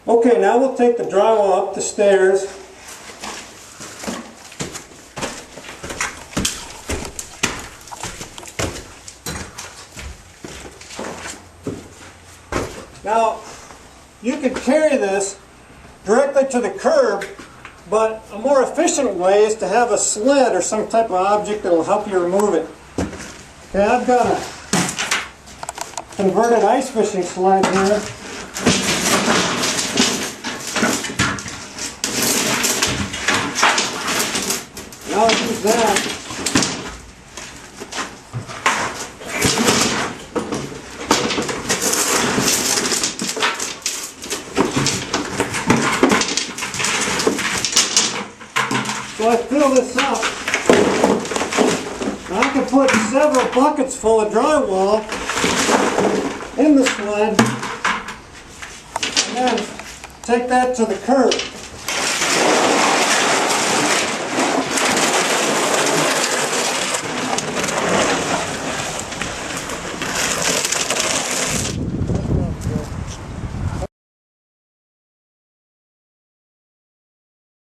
Okay, now we'll take the drywall up the stairs. Now, you could carry this directly to the curb, but a more efficient way is to have a sled or some type of object that will help you remove it. Okay, I've got a converted ice fishing sled here. And I'll use that. So I fill this up. Now I can put several buckets full of drywall in the sled and then take that to the curb.